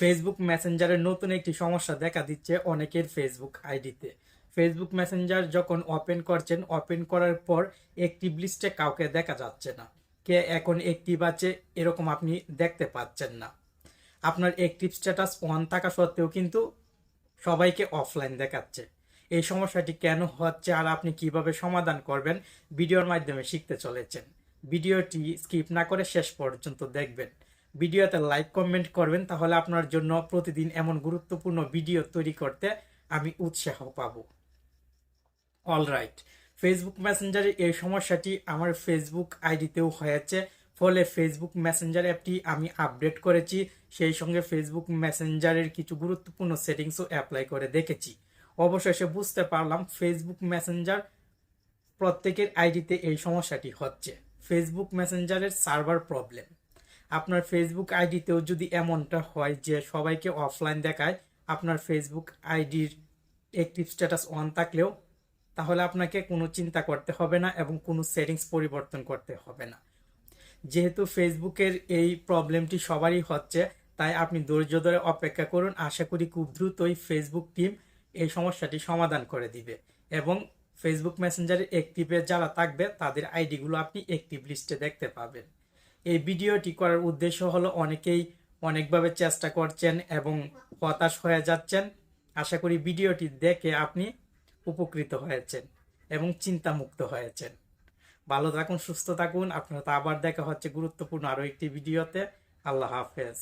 Facebook মেসেঞ্জারের নতুন একটি সমস্যা দেখা দিচ্ছে অনেকের ফেসবুক আইডিতে। ফেসবুক মেসেঞ্জার যখন ওপেন করছেন, ওপেন করার পর অ্যাক্টিভ লিস্টে কাউকে দেখা যাচ্ছে না। কে এখন অ্যাক্টিভ আছে এরকম আপনি দেখতে পাচ্ছেন না। আপনার অ্যাক্টিভ স্ট্যাটাস অন থাকা সত্ত্বেও কিন্তু সবাইকে অফলাইন দেখাচ্ছে। এই সমস্যাটি কেন হচ্ছে আর আপনি কিভাবে সমাধান করবেন ভিডিওর মাধ্যমে শিখতে চলেছেন। ভিডিওটি স্কিপ না করে শেষ পর্যন্ত দেখবেন। ভিডিওতে লাইক কমেন্ট করবেন, তাহলে আপনার জন্য প্রতিদিন এমন গুরুত্বপূর্ণ ভিডিও তৈরি করতে আমি উৎসাহ পাব। অলরাইট, ফেসবুক মেসেঞ্জারের এই সমস্যাটি আমার ফেসবুক আইডিতেও হয়েছে। ফলে ফেসবুক মেসেঞ্জার অ্যাপটি আমি আপডেট করেছি, সেই সঙ্গে ফেসবুক মেসেঞ্জারের কিছু গুরুত্বপূর্ণ সেটিংসও অ্যাপ্লাই করে দেখেছি। অবশেষে বুঝতে পারলাম ফেসবুক মেসেঞ্জার প্রত্যেকের আইডিতে এই সমস্যাটি হচ্ছে। ফেসবুক মেসেঞ্জারের সার্ভার প্রবলেম। আপনার ফেসবুক আইডিতেও যদি এমনটা হয় যে সবাইকে অফলাইন দেখায়, আপনার ফেসবুক আইডির অ্যাক্টিভ স্ট্যাটাস অন থাকলেও, তাহলে আপনাকে কোনো চিন্তা করতে হবে না এবং কোনো সেটিংস পরিবর্তন করতে হবে না। যেহেতু ফেসবুকের এই প্রবলেমটি সবারই হচ্ছে, তাই আপনি ধৈর্য ধরে অপেক্ষা করুন। আশা করি খুব দ্রুতই ফেসবুক টিম এই সমস্যাটি সমাধান করে দিবে এবং ফেসবুক মেসেঞ্জারে অ্যাক্টিভে যারা থাকবে তাদের আইডিগুলো আপনি অ্যাক্টিভ লিস্টে দেখতে পাবেন। এই ভিডিওটি করার উদ্দেশ্য হলো অনেকেই অনেকভাবে চেষ্টা করছেন এবং হতাশ হয়ে যাচ্ছেন। আশা করি ভিডিওটি দেখে আপনি উপকৃত হয়েছেন এবং চিন্তামুক্ত হয়েছেন। ভালো থাকুন, সুস্থ থাকুন। আপনার তো আবার দেখা হচ্ছে গুরুত্বপূর্ণ আরো একটি ভিডিওতে। আল্লাহ হাফেজ।